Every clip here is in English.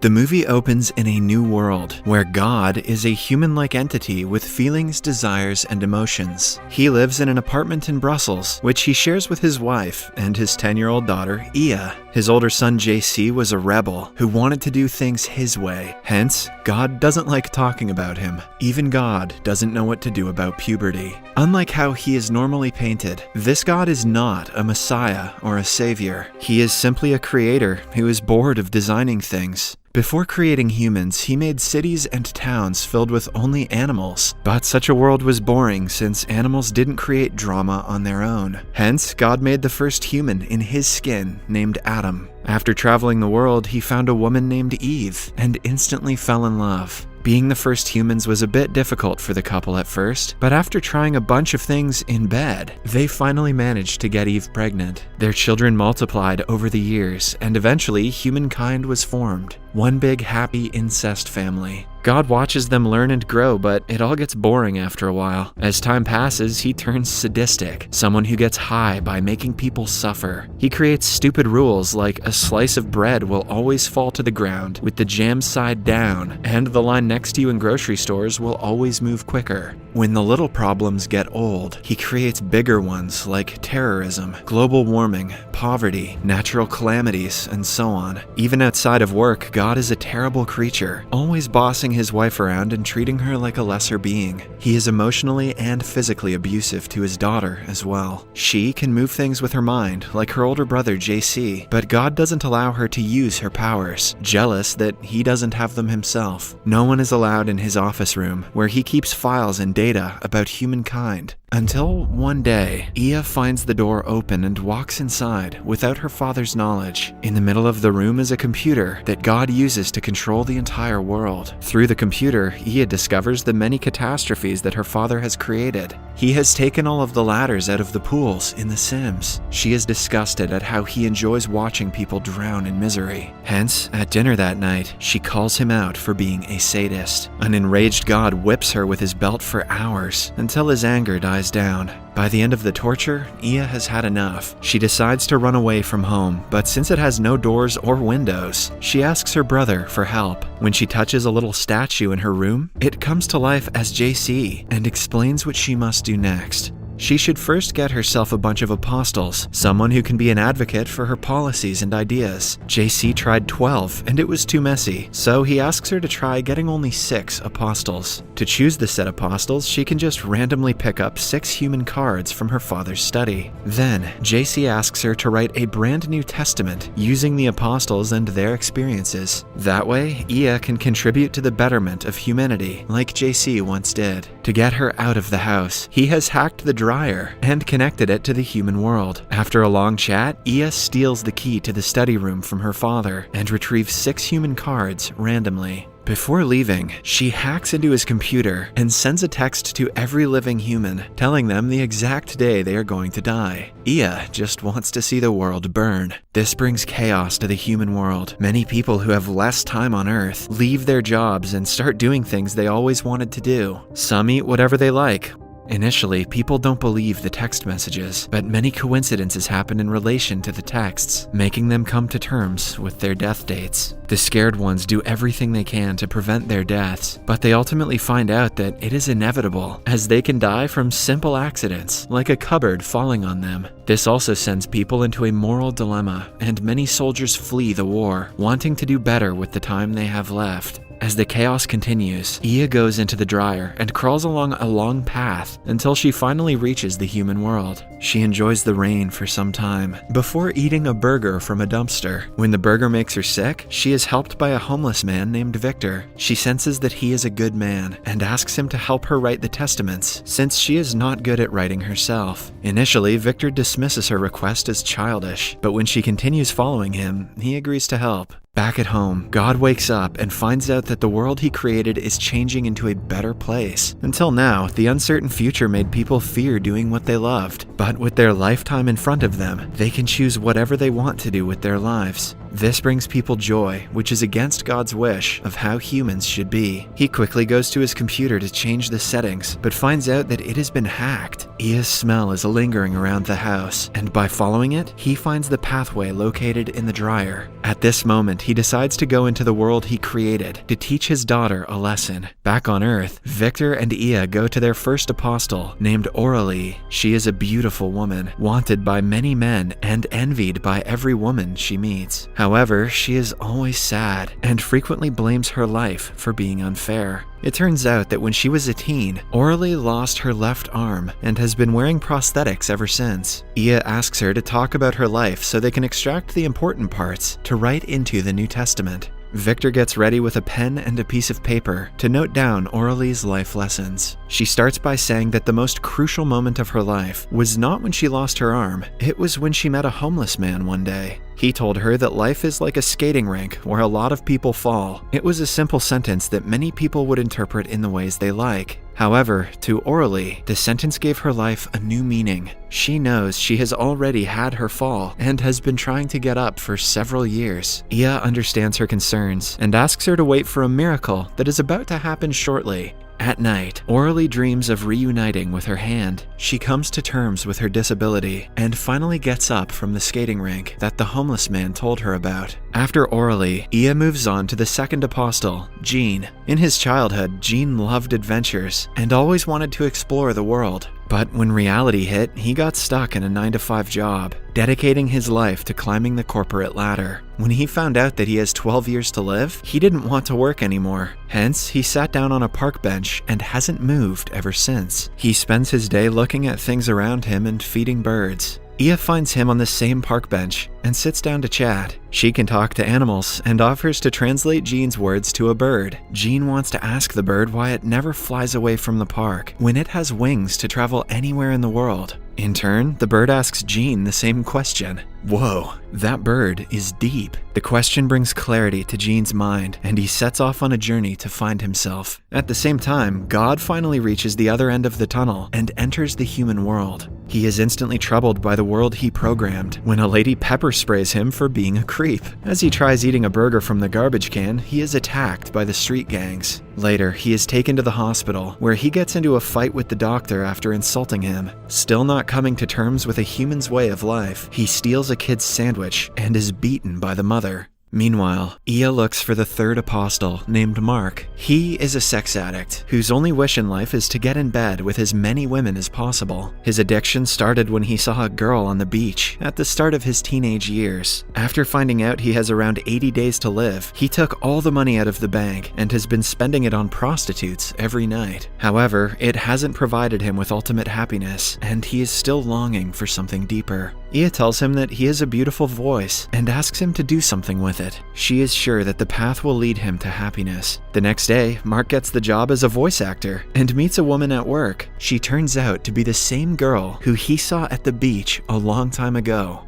The movie opens in a new world, where God is a human-like entity with feelings, desires, and emotions. He lives in an apartment in Brussels, which he shares with his wife and his 10-year-old daughter, Ia. His older son, JC, was a rebel who wanted to do things his way. Hence, God doesn't like talking about him. Even God doesn't know what to do about puberty. Unlike how he is normally painted, this God is not a messiah or a savior. He is simply a creator who is bored of designing things. Before creating humans, he made cities and towns filled with only animals. But such a world was boring since animals didn't create drama on their own. Hence, God made the first human in his skin, named Adam. After traveling the world, he found a woman named Eve and instantly fell in love. Being the first humans was a bit difficult for the couple at first, but after trying a bunch of things in bed, they finally managed to get Eve pregnant. Their children multiplied over the years, and eventually humankind was formed. One big happy incest family. God watches them learn and grow, but it all gets boring after a while. As time passes, he turns sadistic, someone who gets high by making people suffer. He creates stupid rules like a slice of bread will always fall to the ground with the jam side down, and the line next to you in grocery stores will always move quicker. When the little problems get old, he creates bigger ones like terrorism, global warming, poverty, natural calamities, and so on. Even outside of work, God is a terrible creature, always bossing his wife around and treating her like a lesser being. He is emotionally and physically abusive to his daughter as well. She can move things with her mind, like her older brother JC, but God doesn't allow her to use her powers, jealous that he doesn't have them himself. No one is allowed in his office room, where he keeps files and data about humankind. Until one day, Ia finds the door open and walks inside without her father's knowledge. In the middle of the room is a computer that God uses to control the entire world. Through the computer, Ia discovers the many catastrophes that her father has created. He has taken all of the ladders out of the pools in The Sims. She is disgusted at how he enjoys watching people drown in misery. Hence, at dinner that night, she calls him out for being a sadist. An enraged God whips her with his belt for hours until his anger dies down. By the end of the torture, Ia has had enough. She decides to run away from home, but since it has no doors or windows, she asks her brother for help. When she touches a little statue in her room, it comes to life as JC and explains what she must do next. She should first get herself a bunch of apostles, someone who can be an advocate for her policies and ideas. JC tried 12, and it was too messy, so he asks her to try getting only 6 apostles. To choose the set apostles, she can just randomly pick up 6 human cards from her father's study. Then, JC asks her to write a brand new testament using the apostles and their experiences. That way, Ia can contribute to the betterment of humanity, like JC once did. To get her out of the house, he has hacked the dryer and connected it to the human world. After a long chat, Ia steals the key to the study room from her father and retrieves 6 human cards randomly. Before leaving, she hacks into his computer and sends a text to every living human, telling them the exact day they are going to die. Ia just wants to see the world burn. This brings chaos to the human world. Many people who have less time on Earth leave their jobs and start doing things they always wanted to do. Some eat whatever they like. Initially, people don't believe the text messages, but many coincidences happen in relation to the texts, making them come to terms with their death dates. The scared ones do everything they can to prevent their deaths, but they ultimately find out that it is inevitable, as they can die from simple accidents, like a cupboard falling on them. This also sends people into a moral dilemma, and many soldiers flee the war, wanting to do better with the time they have left. As the chaos continues, Ia goes into the dryer and crawls along a long path until she finally reaches the human world. She enjoys the rain for some time, before eating a burger from a dumpster. When the burger makes her sick, she is helped by a homeless man named Victor. She senses that he is a good man, and asks him to help her write the testaments, since she is not good at writing herself. Initially, Victor dismisses her request as childish, but when she continues following him, he agrees to help. Back at home, God wakes up and finds out that the world he created is changing into a better place. Until now, the uncertain future made people fear doing what they loved. But with their lifetime in front of them, they can choose whatever they want to do with their lives. This brings people joy, which is against God's wish of how humans should be. He quickly goes to his computer to change the settings, but finds out that it has been hacked. Ia's smell is lingering around the house, and by following it, he finds the pathway located in the dryer. At this moment, he decides to go into the world he created to teach his daughter a lesson. Back on Earth, Victor and Ia go to their first apostle, named Aurelie. She is a beautiful woman, wanted by many men and envied by every woman she meets. However, she is always sad and frequently blames her life for being unfair. It turns out that when she was a teen, Aurelie lost her left arm and has been wearing prosthetics ever since. Ia asks her to talk about her life so they can extract the important parts to write into the New Testament. Victor gets ready with a pen and a piece of paper to note down Aurelie's life lessons. She starts by saying that the most crucial moment of her life was not when she lost her arm, it was when she met a homeless man one day. He told her that life is like a skating rink where a lot of people fall. It was a simple sentence that many people would interpret in the ways they like. However, to Aurelie, the sentence gave her life a new meaning. She knows she has already had her fall and has been trying to get up for several years. Ia understands her concerns and asks her to wait for a miracle that is about to happen shortly. At night, Aurelie dreams of reuniting with her hand. She comes to terms with her disability and finally gets up from the skating rink that the homeless man told her about. After Aurelie, Ia moves on to the second apostle, Jean. In his childhood, Jean loved adventures and always wanted to explore the world. But when reality hit, he got stuck in a 9-to-5 job, dedicating his life to climbing the corporate ladder. When he found out that he has 12 years to live, he didn't want to work anymore. Hence, he sat down on a park bench and hasn't moved ever since. He spends his day looking at things around him and feeding birds. Ia finds him on the same park bench and sits down to chat. She can talk to animals and offers to translate Jean's words to a bird. Jean wants to ask the bird why it never flies away from the park when it has wings to travel anywhere in the world. In turn, the bird asks Jean the same question. Whoa, that bird is deep. The question brings clarity to Jean's mind, and he sets off on a journey to find himself. At the same time, God finally reaches the other end of the tunnel and enters the human world. He is instantly troubled by the world he programmed when a lady pepper sprays him for being a creep. As he tries eating a burger from the garbage can, he is attacked by the street gangs. Later, he is taken to the hospital, where he gets into a fight with the doctor after insulting him. Still not coming to terms with a human's way of life, he steals a kid's sandwich and is beaten by the mother. Meanwhile, Ia looks for the third apostle, named Mark. He is a sex addict, whose only wish in life is to get in bed with as many women as possible. His addiction started when he saw a girl on the beach at the start of his teenage years. After finding out he has around 80 days to live, he took all the money out of the bank and has been spending it on prostitutes every night. However, it hasn't provided him with ultimate happiness, and he is still longing for something deeper. Ia tells him that he has a beautiful voice and asks him to do something with it. She is sure that the path will lead him to happiness. The next day, Mark gets the job as a voice actor and meets a woman at work. She turns out to be the same girl who he saw at the beach a long time ago.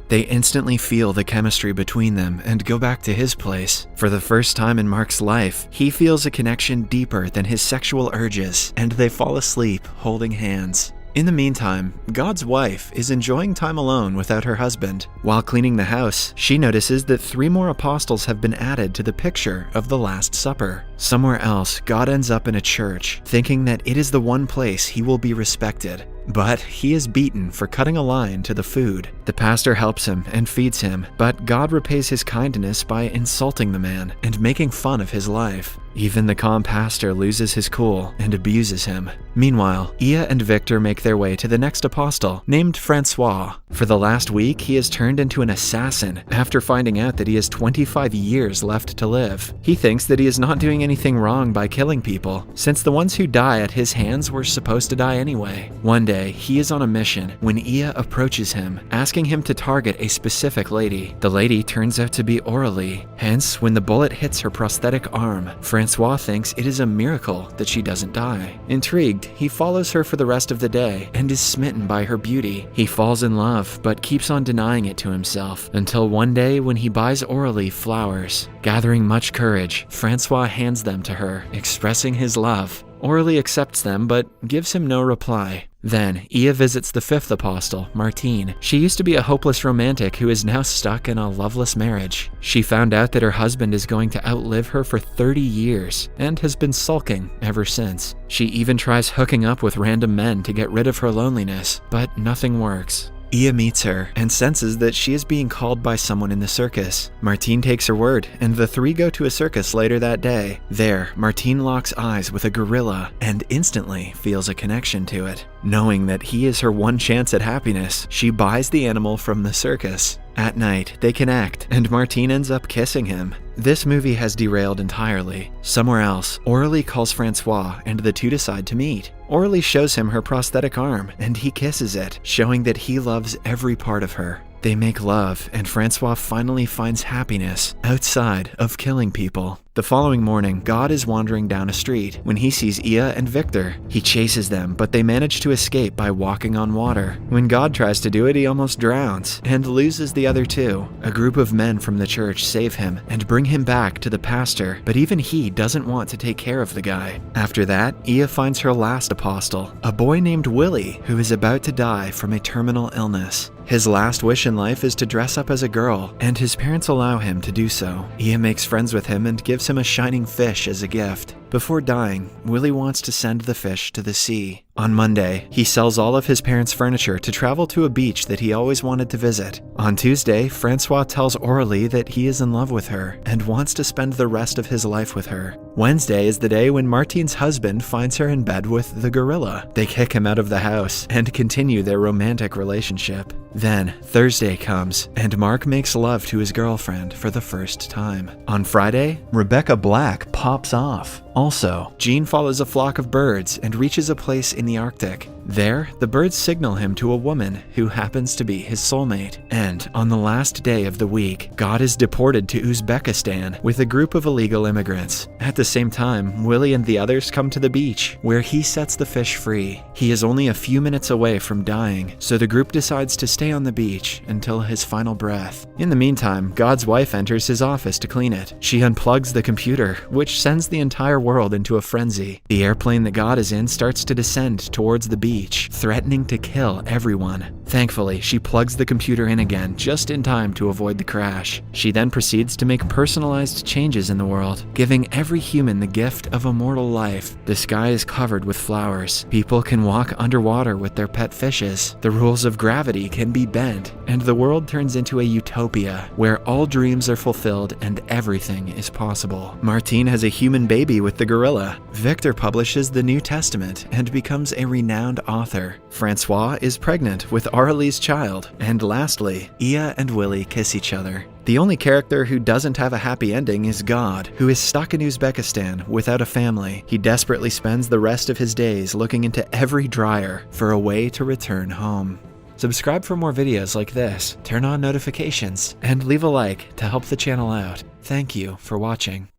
They instantly feel the chemistry between them and go back to his place. For the first time in Mark's life, he feels a connection deeper than his sexual urges, and they fall asleep holding hands. In the meantime, God's wife is enjoying time alone without her husband. While cleaning the house, she notices that 3 more apostles have been added to the picture of the Last Supper. Somewhere else, God ends up in a church, thinking that it is the one place he will be respected. But he is beaten for cutting a line to the food. The pastor helps him and feeds him, but God repays his kindness by insulting the man and making fun of his life. Even the calm pastor loses his cool and abuses him. Meanwhile, Ia and Victor make their way to the next apostle, named Francois. For the last week, he has turned into an assassin after finding out that he has 25 years left to live. He thinks that he is not doing anything wrong by killing people, since the ones who die at his hands were supposed to die anyway. One day, he is on a mission when Ia approaches him, asking him to target a specific lady. The lady turns out to be Aurelie. Hence, when the bullet hits her prosthetic arm, Francois thinks it is a miracle that she doesn't die. Intrigued, he follows her for the rest of the day and is smitten by her beauty. He falls in love, but keeps on denying it to himself, until one day when he buys Aurelie flowers. Gathering much courage, Francois hands them to her, expressing his love. Aurelie accepts them, but gives him no reply. Then, Ia visits the fifth apostle, Martine. She used to be a hopeless romantic who is now stuck in a loveless marriage. She found out that her husband is going to outlive her for 30 years and has been sulking ever since. She even tries hooking up with random men to get rid of her loneliness, but nothing works. Ia meets her and senses that she is being called by someone in the circus. Martine takes her word, and the three go to a circus later that day. There, Martine locks eyes with a gorilla and instantly feels a connection to it. Knowing that he is her one chance at happiness, she buys the animal from the circus. At night, they connect, and Martine ends up kissing him. This movie has derailed entirely. Somewhere else, Aurélie calls Francois, and the two decide to meet. Aurélie shows him her prosthetic arm, and he kisses it, showing that he loves every part of her. They make love, and Francois finally finds happiness outside of killing people. The following morning, God is wandering down a street when he sees Ia and Victor. He chases them, but they manage to escape by walking on water. When God tries to do it, he almost drowns and loses the other two. A group of men from the church save him and bring him back to the pastor, but even he doesn't want to take care of the guy. After that, Ia finds her last apostle, a boy named Willie, who is about to die from a terminal illness. His last wish in life is to dress up as a girl, and his parents allow him to do so. Ia makes friends with him and gives him a shining fish as a gift. Before dying, Willie wants to send the fish to the sea. On Monday, he sells all of his parents' furniture to travel to a beach that he always wanted to visit. On Tuesday, Francois tells Aurélie that he is in love with her and wants to spend the rest of his life with her. Wednesday is the day when Martine's husband finds her in bed with the gorilla. They kick him out of the house and continue their romantic relationship. Then, Thursday comes, and Mark makes love to his girlfriend for the first time. On Friday, Rebecca Black pops off. Also, Jean follows a flock of birds and reaches a place in the Arctic. There, the birds signal him to a woman who happens to be his soulmate. And on the last day of the week, God is deported to Uzbekistan with a group of illegal immigrants. At the same time, Willie and the others come to the beach, where he sets the fish free. He is only a few minutes away from dying, so the group decides to stay on the beach until his final breath. In the meantime, God's wife enters his office to clean it. She unplugs the computer, which sends the entire world into a frenzy. The airplane that God is in starts to descend towards the beach, threatening to kill everyone. Thankfully, she plugs the computer in again just in time to avoid the crash. She then proceeds to make personalized changes in the world, giving every human the gift of immortal life. The sky is covered with flowers. People can walk underwater with their pet fishes. The rules of gravity can be bent, and the world turns into a utopia where all dreams are fulfilled and everything is possible. Martine has a human baby with the gorilla. Victor publishes the New Testament and becomes a renowned author. Francois is pregnant with Aurélie's child. And lastly, Ia and Willie kiss each other. The only character who doesn't have a happy ending is God, who is stuck in Uzbekistan without a family. He desperately spends the rest of his days looking into every dryer for a way to return home. Subscribe for more videos like this, turn on notifications, and leave a like to help the channel out. Thank you for watching.